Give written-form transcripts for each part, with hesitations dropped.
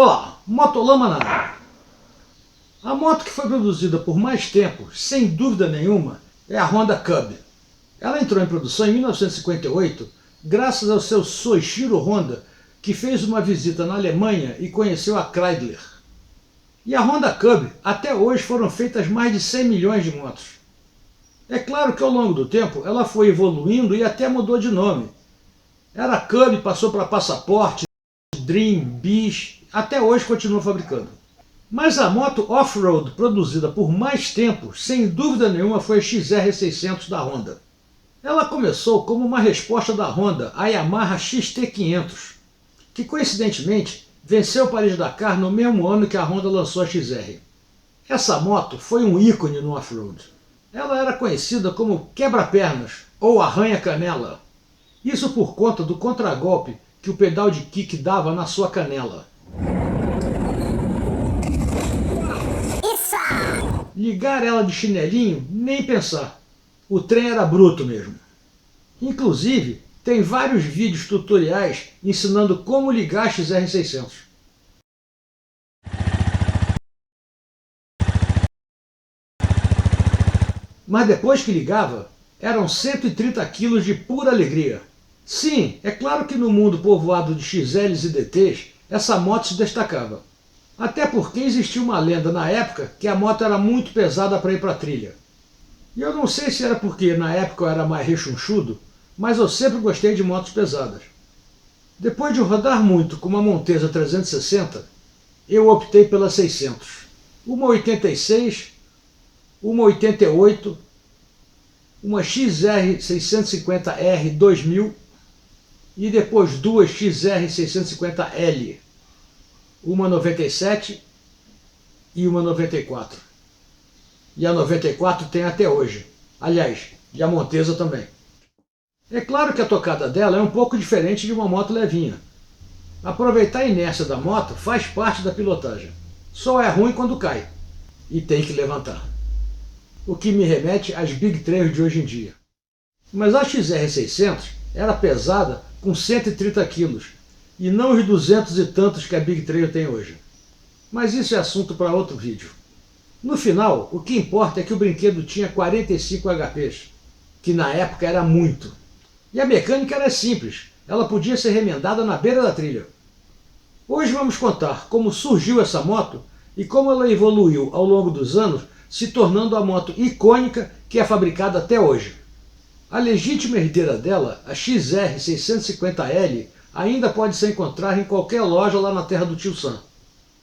Olá, Motolama na área. A moto que foi produzida por mais tempo, sem dúvida nenhuma, é a Honda Cub. Ela entrou em produção em 1958 graças ao seu Soichiro Honda, que fez uma visita na Alemanha e conheceu a Kreidler. E a Honda Cub, até hoje foram feitas mais de 100 milhões de motos. É claro que ao longo do tempo ela foi evoluindo e até mudou de nome. Era Cub, passou para Passaporte, Dream, Bis, até hoje continua fabricando. Mas a moto off-road produzida por mais tempo, sem dúvida nenhuma, foi a XR600 da Honda. Ela começou como uma resposta da Honda à Yamaha XT500, que coincidentemente venceu o Paris-Dakar no mesmo ano que a Honda lançou a XR. Essa moto foi um ícone no off-road. Ela era conhecida como quebra-pernas ou arranha-canela. Isso por conta do contragolpe que o pedal de kick dava na sua canela. Ligar ela de chinelinho, nem pensar. O trem era bruto mesmo. Inclusive, tem vários vídeos tutoriais ensinando como ligar a XR600. Mas depois que ligava, eram 130 kg de pura alegria. Sim, é claro que no mundo povoado de XLs e DTs, essa moto se destacava. Até porque existia uma lenda na época que a moto era muito pesada para ir para a trilha. E eu não sei se era porque na época eu era mais rechonchudo, mas eu sempre gostei de motos pesadas. Depois de rodar muito com uma Montesa 360, eu optei pela 600. Uma 86, uma 88, uma XR650R 2000 e depois duas XR650L, uma 97 e uma 94. E a 94 tem até hoje. Aliás, e a Montesa também. É claro que a tocada dela é um pouco diferente de uma moto levinha. Aproveitar a inércia da moto faz parte da pilotagem. Só é ruim quando cai. E tem que levantar. O que me remete às Big Trails de hoje em dia. Mas a XR600 era pesada com 130 kg, e não os 200 e tantos que a Big Trail tem hoje. Mas isso é assunto para outro vídeo. No final, o que importa é que o brinquedo tinha 45 HPs, que na época era muito. E a mecânica era simples, ela podia ser remendada na beira da trilha. Hoje vamos contar como surgiu essa moto e como ela evoluiu ao longo dos anos, se tornando a moto icônica que é fabricada até hoje. A legítima herdeira dela, a XR650L, ainda pode ser encontrada em qualquer loja lá na terra do tio Sam.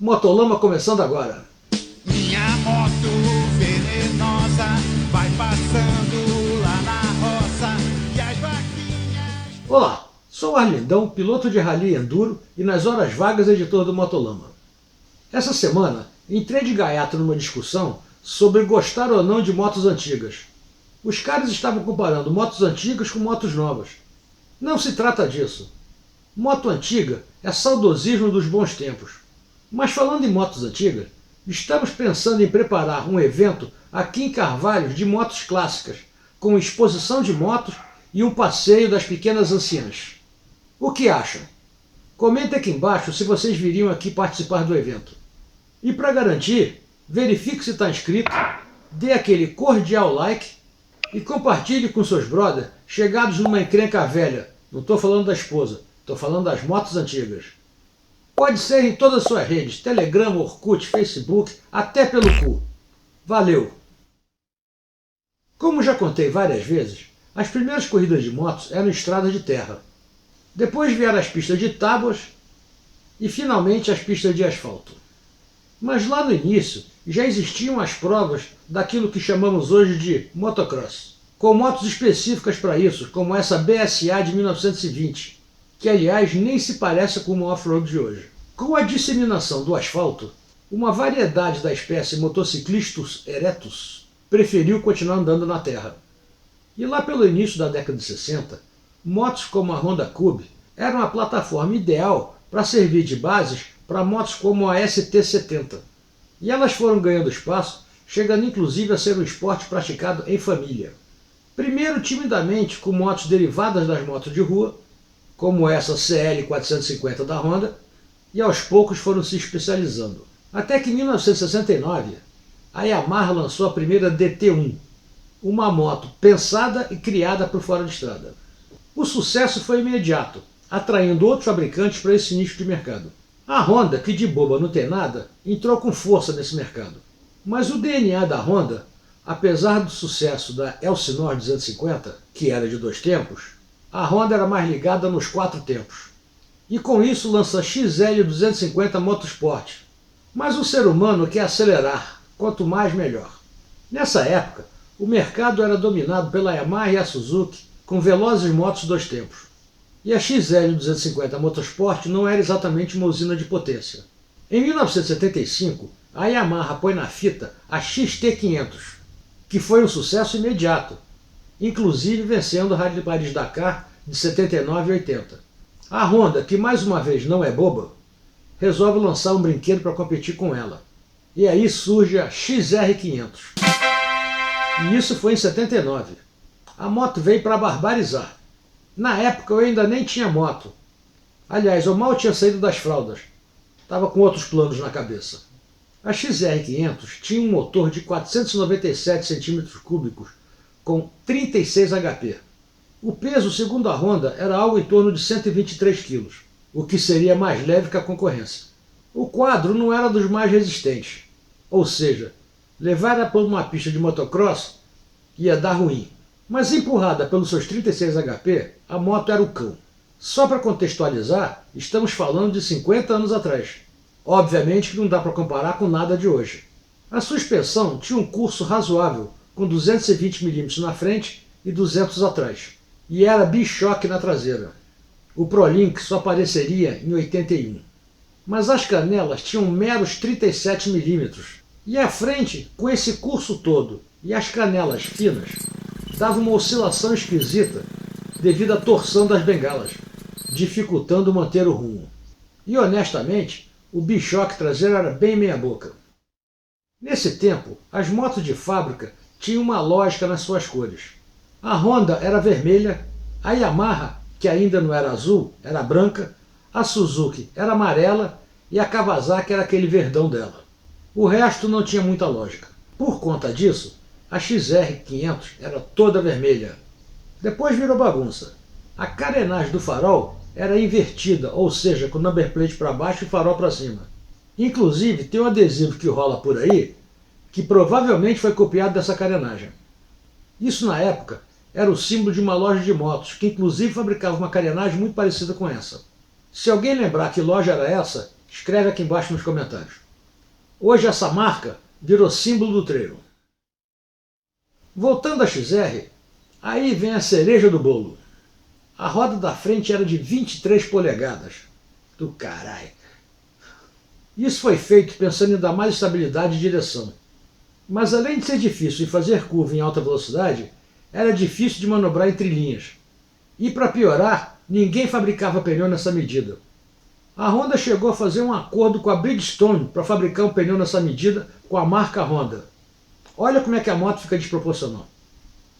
Motolama começando agora. Minha moto venenosa vai passando lá na roça e as vaquinhas... Olá, sou o Arlindão, piloto de rally enduro e nas horas vagas editor do Motolama. Essa semana entrei de gaiato numa discussão sobre gostar ou não de motos antigas. Os caras estavam comparando motos antigas com motos novas. Não se trata disso. Moto antiga é saudosismo dos bons tempos. Mas falando em motos antigas, estamos pensando em preparar um evento aqui em Carvalho de motos clássicas, com exposição de motos e um passeio das pequenas anciãs. O que acham? Comentem aqui embaixo se vocês viriam aqui participar do evento. E para garantir, verifique se está inscrito, dê aquele cordial like e compartilhe com seus brothers chegados numa encrenca velha. Não estou falando da esposa, estou falando das motos antigas. Pode ser em todas as suas redes, Telegram, Orkut, Facebook, até pelo cu. Valeu! Como já contei várias vezes, as primeiras corridas de motos eram estradas de terra. Depois vieram as pistas de tábuas e finalmente as pistas de asfalto. Mas lá no início já existiam as provas daquilo que chamamos hoje de motocross, com motos específicas para isso, como essa BSA de 1920, que aliás nem se parece com uma off-road de hoje. Com a disseminação do asfalto, uma variedade da espécie Motociclistus erectus preferiu continuar andando na terra. E lá pelo início da década de 60, motos como a Honda Cub eram a plataforma ideal para servir de bases para motos como a ST70. E elas foram ganhando espaço, chegando inclusive a ser um esporte praticado em família. Primeiro timidamente com motos derivadas das motos de rua, como essa CL450 da Honda, e aos poucos foram se especializando. Até que em 1969, a Yamaha lançou a primeira DT1, uma moto pensada e criada para o fora de estrada. O sucesso foi imediato, atraindo outros fabricantes para esse nicho de mercado. A Honda, que de boba não tem nada, entrou com força nesse mercado. Mas o DNA da Honda, apesar do sucesso da Elsinore 250, que era de 2 tempos, a Honda era mais ligada nos 4 tempos. E com isso lança a XL 250 Motorsport. Mas o ser humano quer acelerar, quanto mais melhor. Nessa época, o mercado era dominado pela Yamaha e a Suzuki, com velozes motos 2 tempos. E a XL 250 Motorsport não era exatamente uma usina de potência. Em 1975, a Yamaha põe na fita a XT500, que foi um sucesso imediato, inclusive vencendo o Rally de Paris-Dakar de 79 e 80. A Honda, que mais uma vez não é boba, resolve lançar um brinquedo para competir com ela. E aí surge a XR500. E isso foi em 79. A moto veio para barbarizar. Na época eu ainda nem tinha moto. Aliás, eu mal tinha saído das fraldas. Estava com outros planos na cabeça. A XR500 tinha um motor de 497 cm3 com 36 HP. O peso, segundo a Honda, era algo em torno de 123 kg, o que seria mais leve que a concorrência. O quadro não era dos mais resistentes, ou seja, levada por uma pista de motocross ia dar ruim. Mas empurrada pelos seus 36 HP, a moto era o cão. Só para contextualizar, estamos falando de 50 anos atrás. Obviamente que não dá para comparar com nada de hoje. A suspensão tinha um curso razoável, com 220 mm na frente e 200 atrás. E era bichoque na traseira. O ProLink só apareceria em 81. Mas as canelas tinham meros 37 mm. E a frente, com esse curso todo e as canelas finas, dava uma oscilação esquisita devido à torção das bengalas, dificultando manter o rumo. E honestamente, o bichoque traseiro era bem meia boca. Nesse tempo, as motos de fábrica tinham uma lógica nas suas cores. A Honda era vermelha, a Yamaha, que ainda não era azul, era branca, a Suzuki era amarela e a Kawasaki era aquele verdão dela. O resto não tinha muita lógica. Por conta disso, a XR500 era toda vermelha. Depois virou bagunça. A carenagem do farol era invertida, ou seja, com o number plate para baixo e farol para cima. Inclusive, tem um adesivo que rola por aí que provavelmente foi copiado dessa carenagem. Isso, na época, era o símbolo de uma loja de motos, que inclusive fabricava uma carenagem muito parecida com essa. Se alguém lembrar que loja era essa, escreve aqui embaixo nos comentários. Hoje essa marca virou símbolo do trail. Voltando à XR, aí vem a cereja do bolo. A roda da frente era de 23 polegadas. Do caralho. Isso foi feito pensando em dar mais estabilidade de direção. Mas além de ser difícil de fazer curva em alta velocidade, era difícil de manobrar entre linhas. E para piorar, ninguém fabricava pneu nessa medida. A Honda chegou a fazer um acordo com a Bridgestone para fabricar um pneu nessa medida com a marca Honda. Olha como é que a moto fica desproporcional.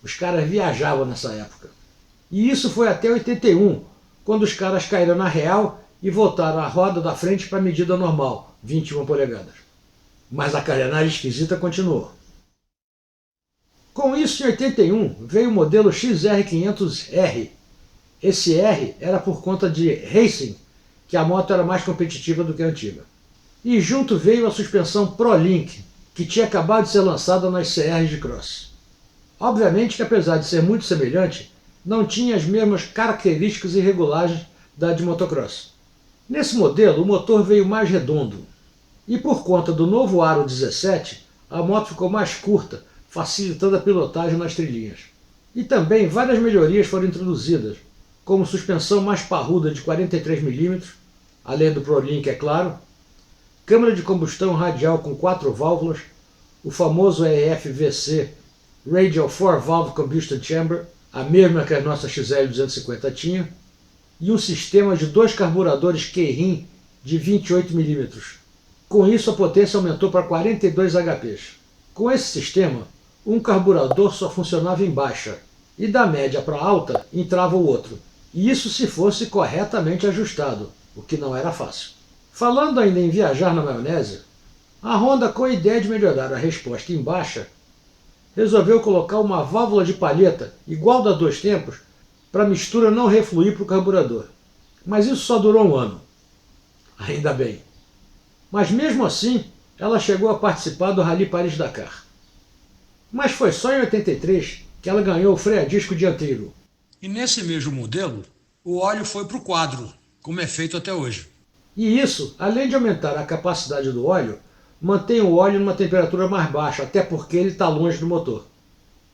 Os caras viajavam nessa época. E isso foi até 81, quando os caras caíram na real e voltaram a roda da frente para a medida normal, 21 polegadas. Mas a carenagem esquisita continuou. Com isso, em 81, veio o modelo XR500R. Esse R era por conta de racing, que a moto era mais competitiva do que a antiga. E junto veio a suspensão ProLink, que tinha acabado de ser lançada nas CRs de cross. Obviamente que, apesar de ser muito semelhante, não tinha as mesmas características e regulagens da de motocross. Nesse modelo, o motor veio mais redondo. E por conta do novo aro 17, a moto ficou mais curta, facilitando a pilotagem nas trilhinhas. E também várias melhorias foram introduzidas, como suspensão mais parruda de 43 mm, além do ProLink, é claro, câmara de combustão radial com 4 válvulas, o famoso EFVC, Radial 4 Valve Combustion Chamber, a mesma que a nossa XL 250 tinha, e um sistema de 2 carburadores Keirin de 28 mm. Com isso, a potência aumentou para 42 HPs. Com esse sistema, um carburador só funcionava em baixa, e da média para alta entrava o outro. E isso se fosse corretamente ajustado, o que não era fácil. Falando ainda em viajar na maionese, a Honda, com a ideia de melhorar a resposta em baixa, resolveu colocar uma válvula de palheta igual da dois tempos para a mistura não refluir para o carburador. Mas isso só durou um ano. Ainda bem. Mas mesmo assim, ela chegou a participar do Rally Paris-Dakar. Mas foi só em 83 que ela ganhou o freio a disco dianteiro. E nesse mesmo modelo, o óleo foi para o quadro, como é feito até hoje. E isso, além de aumentar a capacidade do óleo, mantém o óleo numa temperatura mais baixa, até porque ele está longe do motor.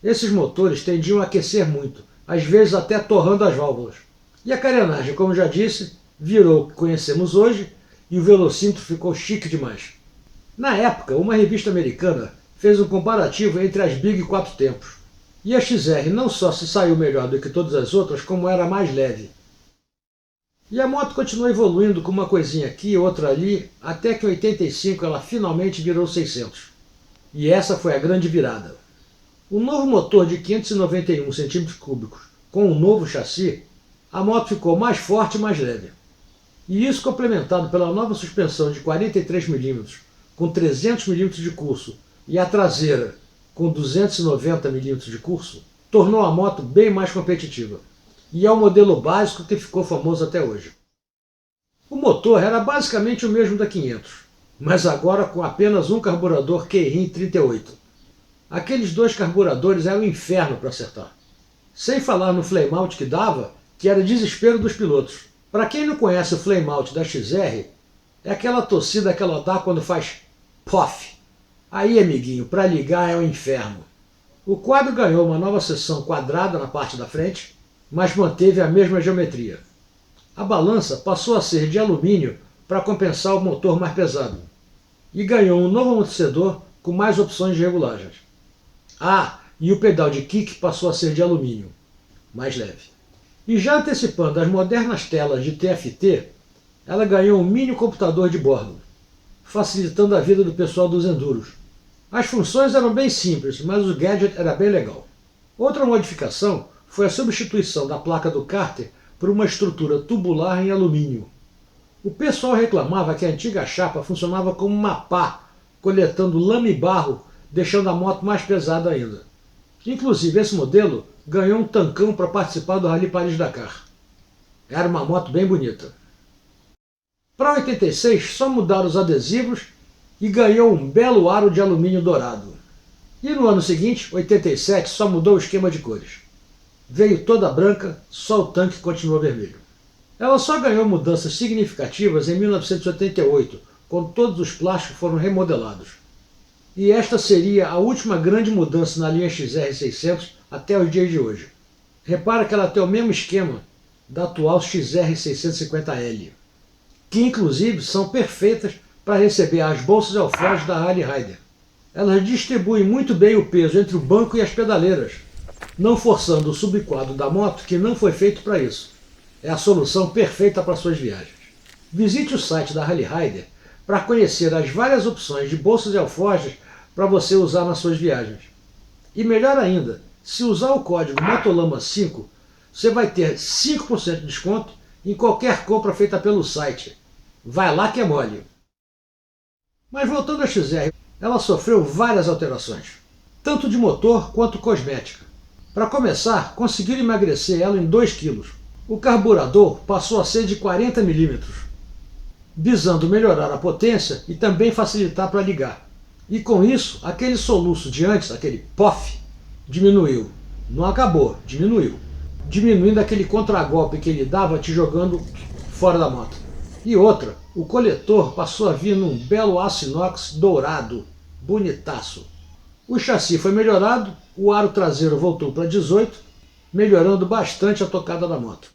Esses motores tendiam a aquecer muito, às vezes até torrando as válvulas. E a carenagem, como já disse, virou o que conhecemos hoje e o velocímetro ficou chique demais. Na época, uma revista americana fez um comparativo entre as Big 4 tempos. E a XR não só se saiu melhor do que todas as outras, como era mais leve. E a moto continuou evoluindo com uma coisinha aqui, outra ali, até que em 85 ela finalmente virou 600. E essa foi a grande virada. O novo motor de 591 cm3, com um novo chassi, a moto ficou mais forte e mais leve. E isso complementado pela nova suspensão de 43 mm, com 300 mm de curso, e a traseira com 290 mm de curso, tornou a moto bem mais competitiva. E é o modelo básico que ficou famoso até hoje. O motor era basicamente o mesmo da 500, mas agora com apenas um carburador Keirin 38. Aqueles dois carburadores eram um inferno para acertar. Sem falar no flameout que dava, que era desespero dos pilotos. Para quem não conhece o flameout da XR, é aquela tossida que ela dá quando faz pof. Aí, amiguinho, para ligar é um inferno. O quadro ganhou uma nova seção quadrada na parte da frente, mas manteve a mesma geometria. A balança passou a ser de alumínio para compensar o motor mais pesado. E ganhou um novo amortecedor com mais opções de regulagens. Ah, e o pedal de kick passou a ser de alumínio, mais leve. E já antecipando as modernas telas de TFT, ela ganhou um mini computador de bordo, facilitando a vida do pessoal dos enduros. As funções eram bem simples, mas o gadget era bem legal. Outra modificação foi a substituição da placa do cárter por uma estrutura tubular em alumínio. O pessoal reclamava que a antiga chapa funcionava como uma pá, coletando lama e barro, deixando a moto mais pesada ainda. Inclusive, esse modelo ganhou um tancão para participar do Rally Paris-Dakar. Era uma moto bem bonita. Para 86, só mudaram os adesivos e ganhou um belo aro de alumínio dourado. E no ano seguinte, 87, só mudou o esquema de cores. Veio toda branca, só o tanque continuou vermelho. Ela só ganhou mudanças significativas em 1988, quando todos os plásticos foram remodelados. E esta seria a última grande mudança na linha XR600 até os dias de hoje. Repara que ela tem o mesmo esquema da atual XR650L, que inclusive são perfeitas para receber as bolsas alforjes da Harley Rider. Elas distribuem muito bem o peso entre o banco e as pedaleiras, não forçando o subquadro da moto, que não foi feito para isso. É a solução perfeita para suas viagens. Visite o site da Harley Rider para conhecer as várias opções de bolsas e alforjes para você usar nas suas viagens. E melhor ainda, se usar o código MOTOLAMA5, você vai ter 5% de desconto em qualquer compra feita pelo site. Vai lá que é mole! Mas voltando à XR, ela sofreu várias alterações, tanto de motor quanto cosmética. Para começar, conseguiram emagrecer ela em 2 kg. O carburador passou a ser de 40 mm, visando melhorar a potência e também facilitar para ligar. E com isso, aquele soluço de antes, aquele pof, diminuiu. Não acabou, diminuiu. Diminuindo aquele contragolpe que ele dava te jogando fora da moto. E outra, o coletor passou a vir num belo aço inox dourado, bonitaço. O chassi foi melhorado, o aro traseiro voltou para 18, melhorando bastante a tocada da moto.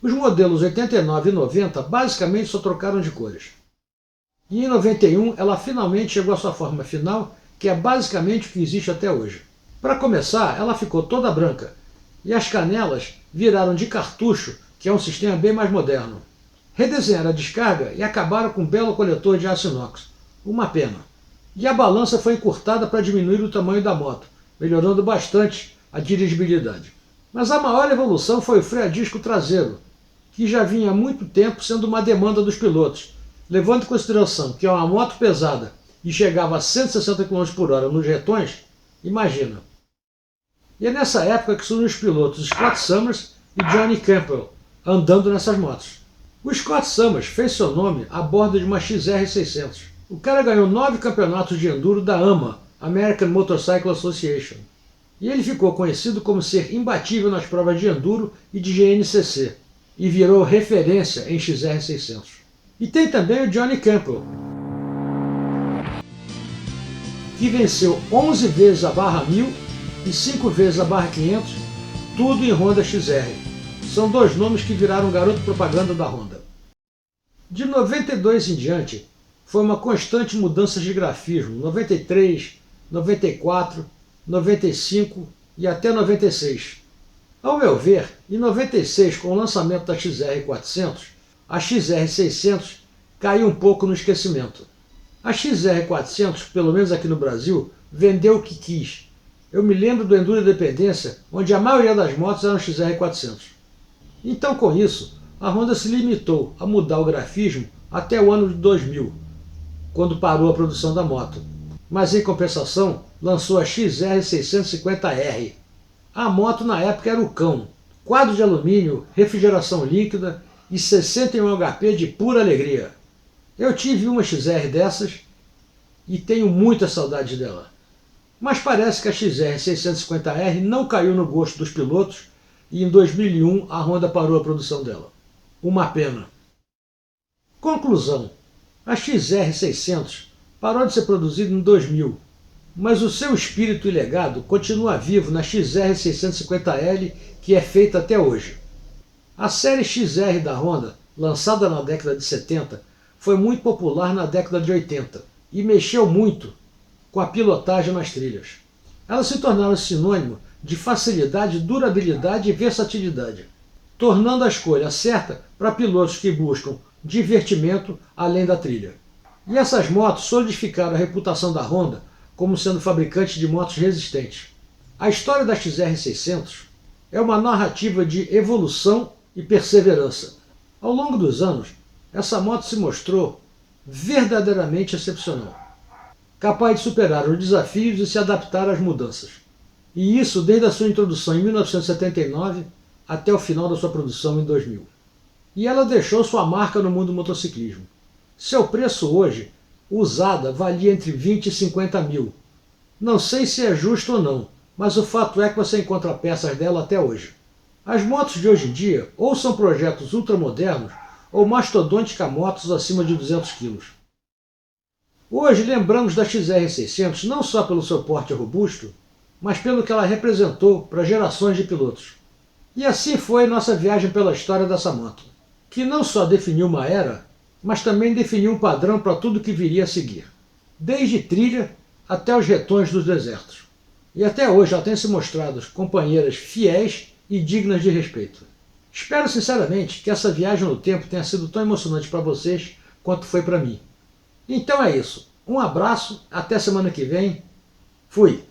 Os modelos 89 e 90 basicamente só trocaram de cores. E em 91 ela finalmente chegou à sua forma final, que é basicamente o que existe até hoje. Para começar, ela ficou toda branca, e as canelas viraram de cartucho, que é um sistema bem mais moderno. Redesenharam a descarga e acabaram com um belo coletor de aço inox. Uma pena. E a balança foi encurtada para diminuir o tamanho da moto, melhorando bastante a dirigibilidade. Mas a maior evolução foi o freio a disco traseiro, que já vinha há muito tempo sendo uma demanda dos pilotos, levando em consideração que é uma moto pesada e chegava a 160 km por hora nos retões, imagina. E é nessa época que surgem os pilotos Scott Summers e Johnny Campbell andando nessas motos. O Scott Summers fez seu nome a bordo de uma XR600. O cara ganhou 9 campeonatos de enduro da AMA, American Motorcycle Association. E ele ficou conhecido como ser imbatível nas provas de enduro e de GNCC, e virou referência em XR600. E tem também o Johnny Campbell, que venceu 11 vezes a barra 1000 e 5 vezes a barra 500, tudo em Honda XR. São dois nomes que viraram garoto propaganda da Honda. De 92 em diante, foi uma constante mudança de grafismo, 93, 94, 95 e até 96. Ao meu ver, em 96, com o lançamento da XR400, a XR600 caiu um pouco no esquecimento. A XR400, pelo menos aqui no Brasil, vendeu o que quis. Eu me lembro do Enduro Independência, onde a maioria das motos eram XR400. Então, com isso, a Honda se limitou a mudar o grafismo até o ano de 2000, quando parou a produção da moto. Mas, em compensação, lançou a XR650R. A moto na época era o cão. Quadro de alumínio, refrigeração líquida e 61 HP de pura alegria. Eu tive uma XR dessas e tenho muita saudade dela. Mas parece que a XR650R não caiu no gosto dos pilotos e em 2001 a Honda parou a produção dela. Uma pena. Conclusão. A XR600 parou de ser produzida em 2000, mas o seu espírito e legado continua vivo na XR650L, que é feita até hoje. A série XR da Honda, lançada na década de 70, foi muito popular na década de 80 e mexeu muito com a pilotagem nas trilhas. Elas se tornaram sinônimo de facilidade, durabilidade e versatilidade, tornando a escolha certa para pilotos que buscam divertimento além da trilha. E essas motos solidificaram a reputação da Honda como sendo fabricante de motos resistentes. A história da XR600 é uma narrativa de evolução e perseverança. Ao longo dos anos, essa moto se mostrou verdadeiramente excepcional, capaz de superar os desafios e se adaptar às mudanças. E isso desde a sua introdução em 1979 até o final da sua produção em 2000. E ela deixou sua marca no mundo do motociclismo. Seu preço hoje, usada, valia entre 20 e 50 mil. Não sei se é justo ou não, mas o fato é que você encontra peças dela até hoje. As motos de hoje em dia ou são projetos ultramodernos ou mastodônticas motos acima de 200 kg. Hoje lembramos da XR600 não só pelo seu porte robusto, mas pelo que ela representou para gerações de pilotos. E assim foi nossa viagem pela história dessa moto, que não só definiu uma era, mas também definiu um padrão para tudo que viria a seguir, desde trilha até os retões dos desertos. E até hoje ela tem se mostrado companheiras fiéis e dignas de respeito. Espero sinceramente que essa viagem no tempo tenha sido tão emocionante para vocês quanto foi para mim. Então é isso. Um abraço, até semana que vem. Fui!